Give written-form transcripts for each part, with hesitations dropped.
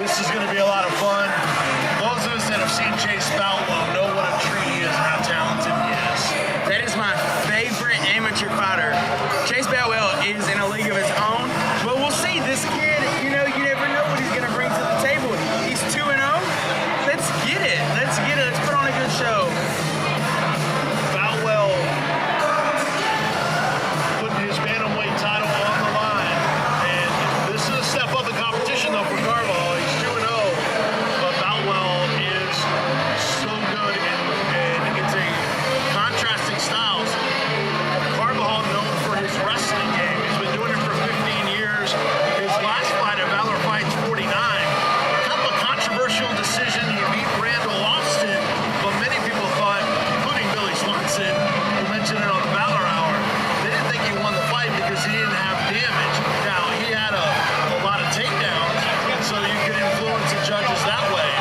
This is going to be a lot of fun. Those of us that have seen Chase Boutwell know what a treat he is and how talented he is. That is my favorite amateur fighter. Chase Boutwell is in a league of his own, but we'll see. This kid, you never know what he's going to bring to the table. He's 2-0. Let's get it. Let's put on a good show. Boutwell putting his bantamweight title on the line, and this is a step up in competition though for Carbajal. He's 2-0, but Boutwell is so good, and it's a contrasting styles. Carbajal known for his wrestling game. He's been doing it for 15 years. His last fight at Valor Fights 49, kind of a controversial decision. He beat Randall Austin, but many people thought, including Billy Swanson, who mentioned it on the Valor Hour, they didn't think he won the fight because he didn't have damage. Now, he had a lot of takedowns, so you could influence the judges that way.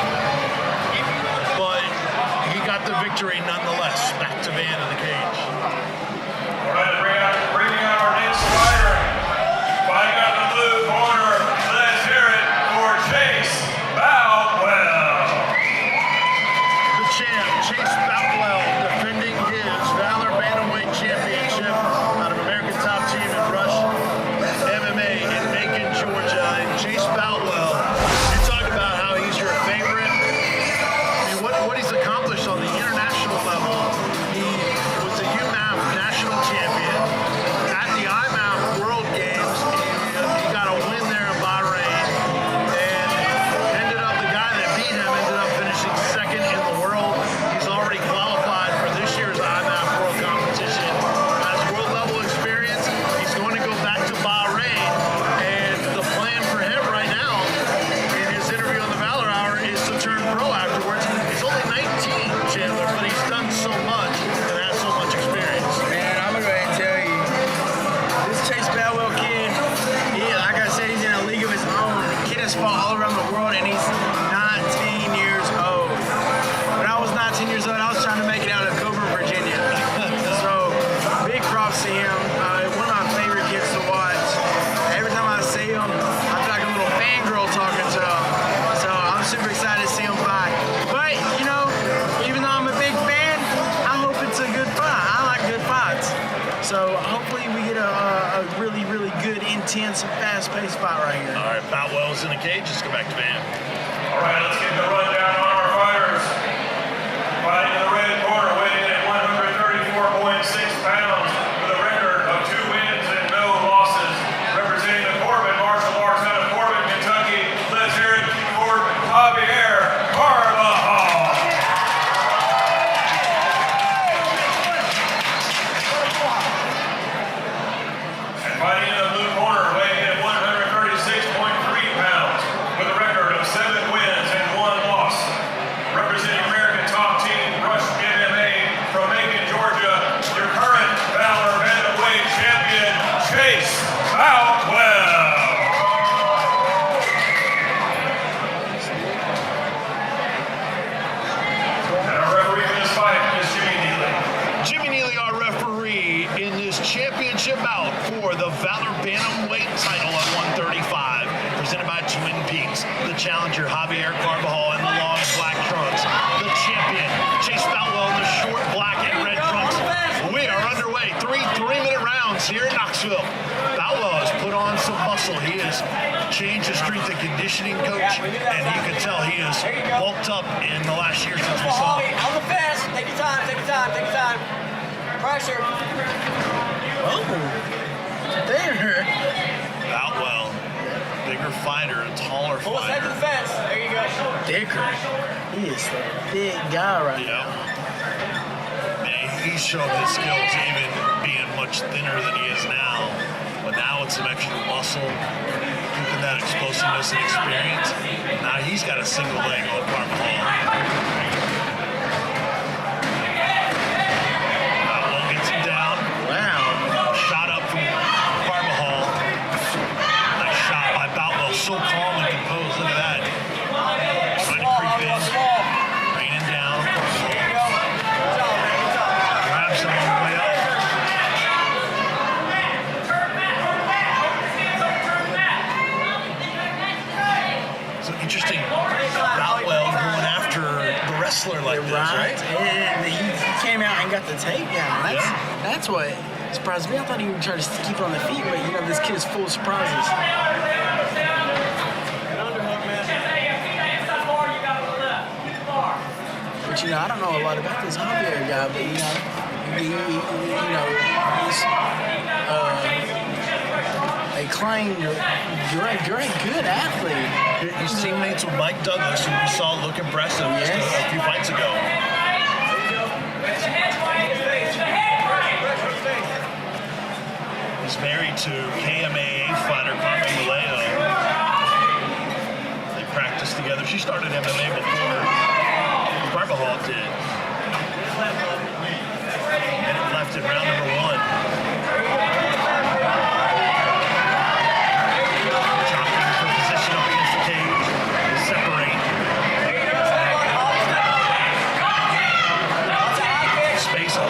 But he got the victory nonetheless. Back to Van in the cage. All right, bringing out our next fighter. Fighting out the blue corner. Let's hear it for Chase Boutwell. The champ, Chase Boutwell, defending his Valor Bantamweight Championship out of American Top Team in Rush MMA in Macon, Georgia. And Chase Boutwell, you talk about how he's your favorite. I mean, what he's accomplished on the international level. He was a UMAF national champion. At the IMAF World Games, he got a win there in Bahrain. And ended up, the guy that beat him ended up finishing second in the world. He's already qualified for this year's IMAF World Competition. Has world level experience. He's going to go back to Bahrain. And the plan for him right now, in his interview on the Valor Hour, is to turn pro afterwards. He's only 19, Chandler, but he's done so much and has so much experience. Man, I'm going to go ahead and tell you, this Chase Boutwell kid, like I said, he's in a league of his own. The kid has fought all around the world, and he's 19 years old. When I was 19 years old, I was trying to make it out of Coburn, Virginia. So, big props to him. One of my favorite kids to watch. Every time I see him, I feel like a little fangirl talking to him. So, I'm super excited to see him fight. But, even though I'm a big fan, I hope it's a good fight. I like good fights. So hopefully we get a really, really good, intense, fast-paced fight right here. All right, Boutwell's in the cage. Let's go back to Van. All right, let's get the rundown on our fighters. Fighting in the red corner, weighing in at 134.6 pounds with a record of 2 wins and no losses. Representing the Corbin Martial Arts out of Corbin, Kentucky. Let's hear it for Javier Carbajal. And fighting in the blue corner, weighing in at 136.3 pounds with a record of 7 wins and 1 loss. Representing American Top Team Rush MMA from Macon, Georgia, your current Valor Bantamweight champion, Chase Boutwell. And our referee for this fight is Jimmy Neely. Jimmy Neely, our referee, in this championship bout for the Valor Bantamweight title at 135, presented by Twin Peaks. The challenger, Javier Carbajal, in the long black trunks. The champion, Chase Boutwell, in the short black and red trunks. We are underway. Three-minute rounds here in Knoxville. Boutwell has put on some muscle. He has changed his strength and conditioning coach, and you can tell he has bulked up in the last year since we saw him. On the fence. Take your time, take your time, take your time. Pressure. Oh, there. Boutwell, bigger fighter, a taller Pull his head to fighter. the fence. There you go. Dicker. He is a big guy right Yep. now. Man, he's shown his skills even being much thinner than he is now. But now with some extra muscle, keeping that explosiveness and experience, now he's got a single leg on Carbajal. Boutwell gets him down. Wow. Shot up from Carbajal. Nice shot by Boutwell. So calm and composed. Look at that. Trying to creep in. Raining down. Grabs him on the way up. So Interesting. Boutwell going after the wrestler like this, right? And he came out and got the takedown. That's what surprised me. I thought he would try to keep it on the feet, but you know, this kid is full of surprises. But you know, I don't know a lot about this Javier guy, but you know, he's a claimed great good athlete. He's teammates with Mike Douglas, who we saw look impressive just a few fights ago. He's married to KMAA fighter Carmen Maleo. They practiced together. She started MMA before Carbajal did. And it left in round number 1. Chopping for position up against the cage. They separate. Space. Boy,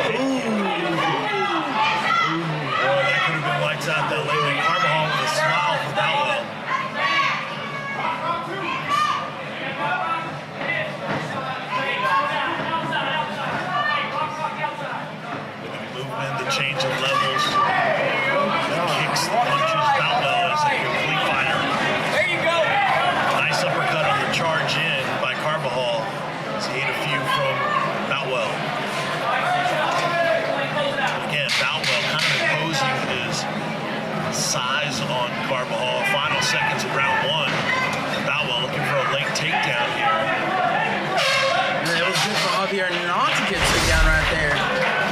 that could have been lights out that late. Carbajal with a smile for Valor. The change of levels, kicks, punches, Boutwell is a complete fighter. There you go. Nice uppercut on the charge in by Carbajal. He's ate a few from Boutwell. Again, Boutwell kind of imposing his size on Carbajal. Final seconds of round 1. Boutwell looking for a late takedown here. It was good for Javier not to get took down right there.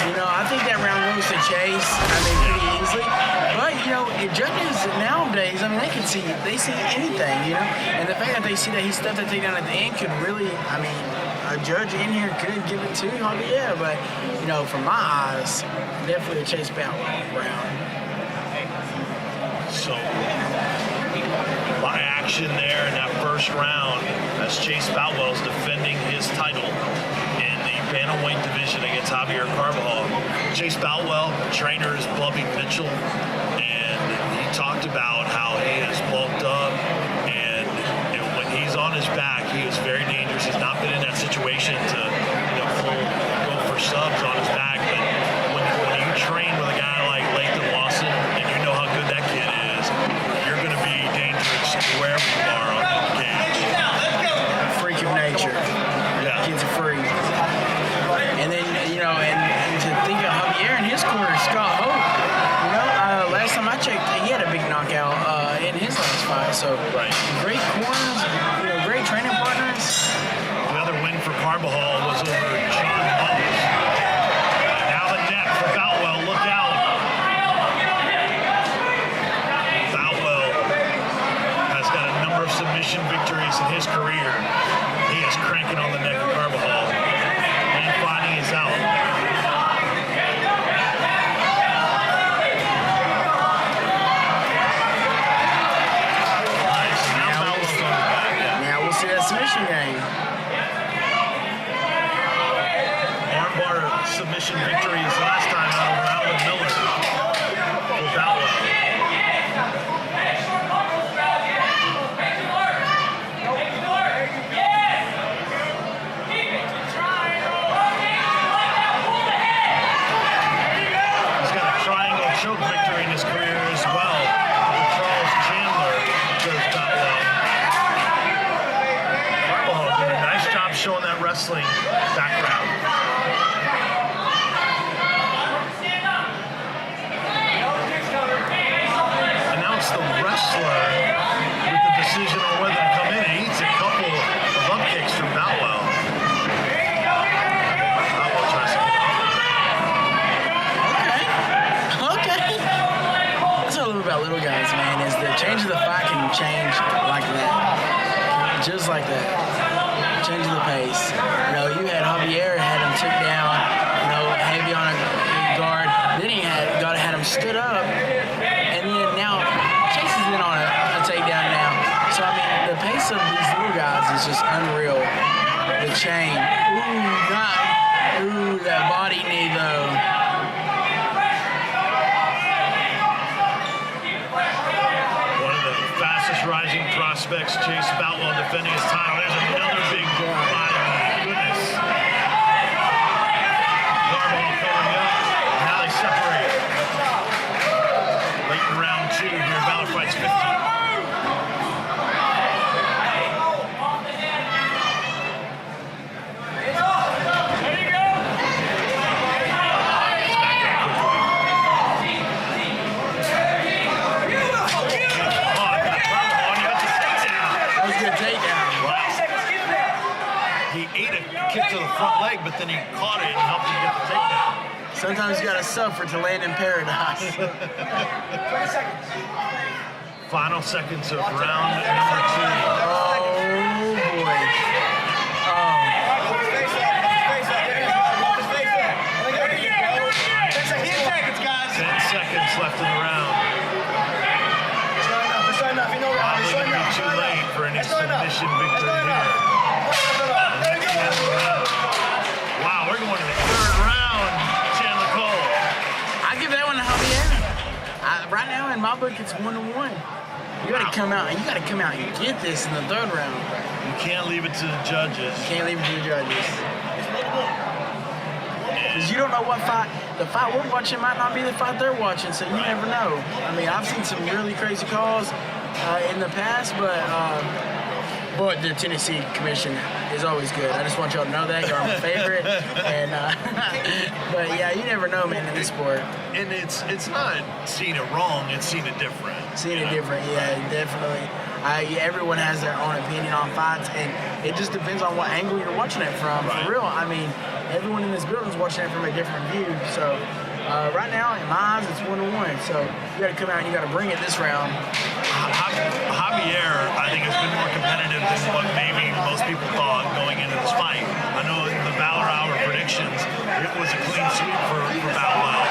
You know, I think that round goes to Chase, pretty easily. But, you know, judges nowadays, they can see anything, you know? And the fact that they see that he stuffed that takedown at the end could really, a judge in here could give it to Javier. But, you know, from my eyes, definitely a Chase Boutwell round. So, a lot of action there in that first round as Chase Boutwell is defending his title in the bantamweight division against Javier Carbajal. Chase Boutwell, trainer is Bubby Mitchell, and he talked about how he has bulked up, and when he's on his back, he is very dangerous. He's not been in that situation to, go for subs on his back, but when you train with a guy like Lathan Lawson, and you know how good that kid is, you're going to be dangerous wherever you are on the cage. Freak of nature. Yeah. Kid's a freak. And then, and to think of Javier in his corner, Scott Hope. Last time I checked, he had a big knockout in his last fight. So, great corners, great training partners. The other win for Carbajal was over John Holmes. Now the net for Boutwell. Look out. Boutwell has got a number of submission victories in his career. He is cranking on the neck of Carbajal. And fighting is out. Submission game. Armbar submission victories last time out over Alan Miller for Valor. He's got a triangle choke victory in his career as well over Charles Chandler. Goes Valor. Nice job showing that wrestling background. And now it's the wrestler with the decision on whether to come in. He eats a couple of up kicks from Boutwell. Boutwell tries to get up. Okay. That's what I love about little guys, man, is the change of the fight can change like that. Just like that. Change of the pace. You had Javier had him took down, heavy on a guard. Then he had him stood up, and then now Chase is in on a takedown now. So the pace of these little guys is just unreal. The chain. That body knee though. One of the fastest rising prospects expects Chase Boutwell defending his title. There's another big body. Goodness. Carbajal coming up. Now they separate. Late in round 2 here. Valor fights 15. Kick to the front leg, but then he caught it and helped him get the takedown. Sometimes you gotta suffer to land in paradise. 20 seconds. Final seconds of round number 2. Oh boy. Face up. 10 seconds, guys. 10 seconds left in the round. It's not enough. You know that. Probably going to be too late for any submission victory here. Wow, we're going to the 3rd round, Chandler Cole. I give that one to Javier. Right now in my book, it's 1-1. You gotta come out and get this in the 3rd round. You can't leave it to the judges. Can't leave it to the judges. Because you don't know what fight, the fight we're watching might not be the fight they're watching, so you never know. I mean, I've seen some really crazy calls in the past, but the Tennessee Commission is always good. I just want y'all to know that. You're my favorite. And but yeah, you never know, man, in this sport. And it's not seeing it wrong, it's seeing it different. Seeing it different, yeah, definitely. Everyone has their own opinion on fights, and it just depends on what angle you're watching it from. Right. For real, I mean, everyone in this building is watching it from a different view. So right now, in my eyes, it's 1-1. So you got to come out and you got to bring it this round. Javier, I think, has been more competitive than what maybe most people thought going into this fight. I know in the Valor Hour predictions, it was a clean sweep for Boutwell.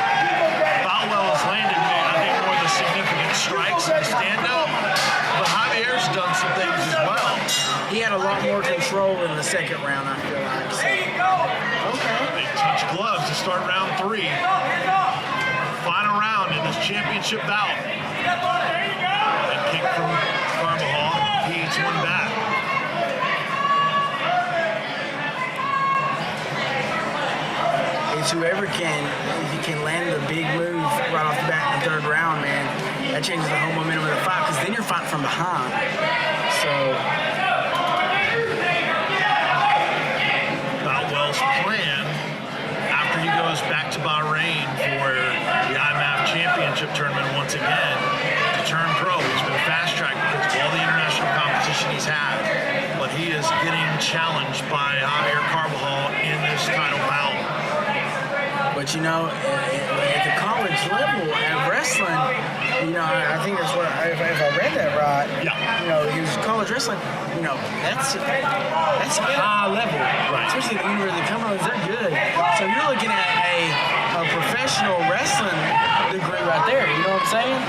Boutwell has landed, I think, more of the significant strikes in the stand-up, but Javier's done some things as well. He had a lot more control in the 2nd round, I feel like. So. Okay. They touch gloves to start round 3. Final round in this championship bout. A kick from Carbajal. He eats one back. It's whoever can, if he can land the big move right off the bat in the 3rd round, man, that changes the whole momentum of the fight, because then you're fighting from behind. So Boutwell's plan, after he goes back to Bahrain for the IMAF Championship tournament once again, to turn pro. He's been fast-tracked because of all the international competition he's had, but he is getting challenged by Javier Carbajal in this title bout. But you know, at the college level, at wrestling, you know, I think that's what, if I read that right, Yeah. you know, he was college wrestling, you know, that's high level. Right. Especially the University of Cumberland, they're good. So you're looking at a professional wrestling degree right there, you know what I'm saying?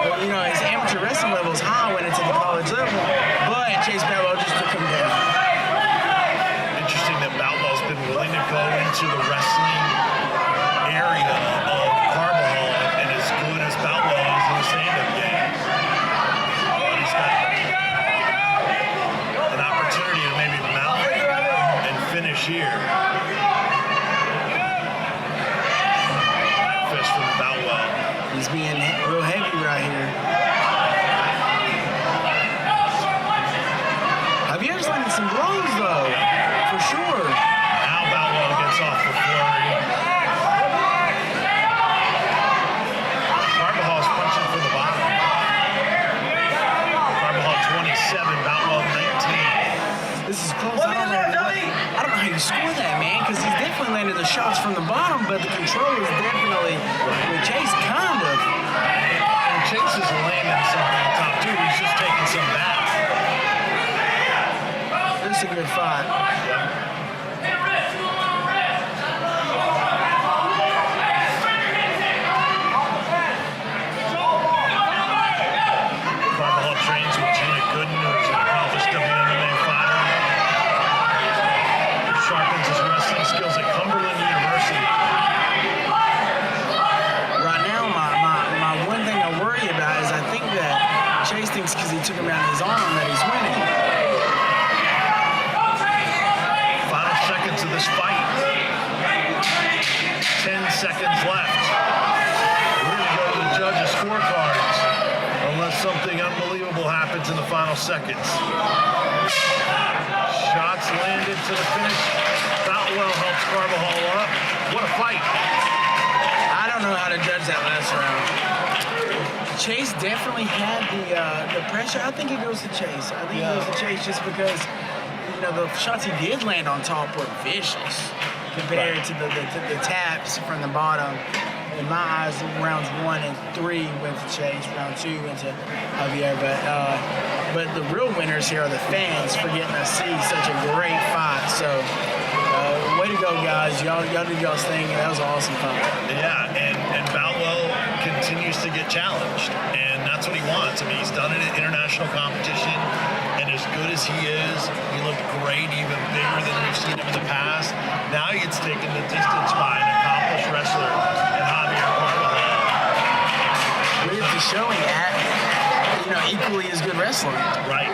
But, you know, his amateur wrestling level is high when it's at the college level, but Chase Boutwell just took him down. Interesting that Boutwell's been willing to go into the wrestling area of Carbajal, and as good as Boutwell is in the stand-up game, he's got an opportunity to maybe mount and finish here. Fist from Boutwell. He's being real heavy right here. Javier's landing some blows, though, for sure. Now Boutwell gets off the flurry. Carvajal's punching for the bottom. Carbajal 27, Boutwell 19. This is close. I don't know how you score that, man, because he's definitely landed the shots from the bottom, but the control is definitely with Chase, kind of. And Chase is landing something on top, too. He's just taking some back. This is a good fight. Carbajal trains with Gina Gooden, who's an accomplished WMMA fighter. He sharpens his wrestling skills at Cumberland University. Right now, my one thing I worry about is I think that Chase thinks because he took him down his arm that he's winning. final seconds. Shots landed to the finish. Boutwell helps Carbajal up. What a fight. I don't know how to judge that last round. Chase definitely had the pressure. I think it goes to Chase. I think it goes to Chase just because, you know, the shots he did land on top were vicious compared to the taps from the bottom. In my eyes, rounds 1 and 3 went to Chase. Round 2 went to Javier. But the real winners here are the fans for getting to see such a great fight. So, way to go, guys. Y'all did y'all's thing, and that was an awesome fight. Yeah, and Boutwell continues to get challenged, and that's what he wants. I mean, he's done it in international competition, and as good as he is, he looked great, even bigger than we've seen him in the past. Now he gets taken the distance by an accomplished wrestler in Javier Carbajal. With the showing at, you know, equally as good wrestling. Right.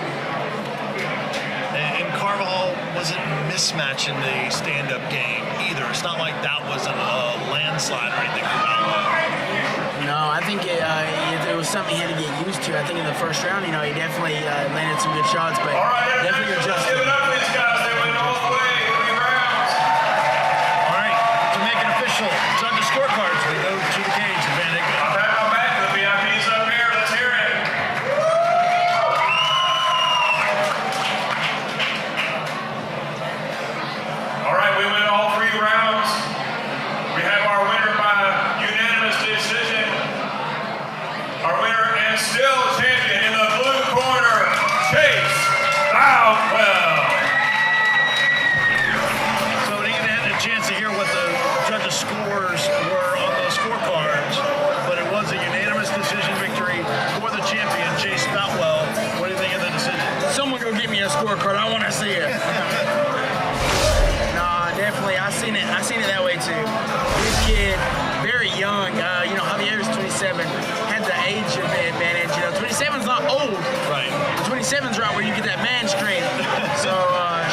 And Carbajal wasn't mismatching the stand-up game either. It's not like that was a landslide or anything for Valor. No, I think it was something he had to get used to. I think in the first round, you know, he definitely landed some good shots, but All right, definitely let's adjusted. give it up for these guys. They went all the way, 3 rounds. All right, to make it official, it's on the scorecards. We go to the cage, Vanek. I'll pat my back to the VIPs up here. Let's hear it. All right, we went all 3 rounds. We have our winner by unanimous decision. Our winner and still champion in the blue corner, Chase Boutwell. So we didn't have a chance to hear what the judges' scores were on those scorecards, but it was a unanimous decision victory for the champion, Chase Boutwell. What do you think of the decision? Someone go get me a scorecard. I want to see it. Nah, definitely. I seen it that way too. This kid, very young. You know, Javier's 27. Had the age advantage. You know, 27's not old. Right. 27's right where you get that man strength. So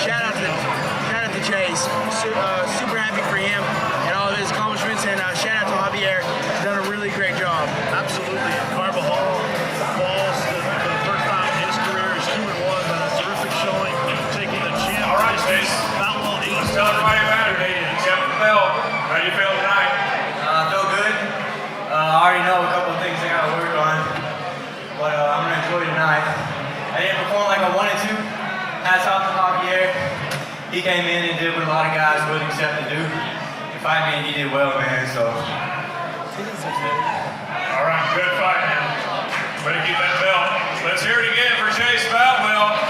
shout out to Chase. Super happy for him and all of his accomplishments. And shout out to Javier. Done a really great job. Absolutely. And Carbajal falls for the first time in his career. He's 2-1, but a terrific showing, taking the champ. All right, Chase. Boutwell 8. Let's tell everybody about it. Captain Bell, how do you feel tonight? I feel good. I already know a couple of things I got to work on, but I'm going to enjoy tonight. I didn't perform like I wanted to. Hats off to Javier. He came in and did what a lot of guys wouldn't accept to do. To fight me, he did well, man, so. All right, good fight, man. Way to keep that belt. Let's hear it again for Chase Boutwell.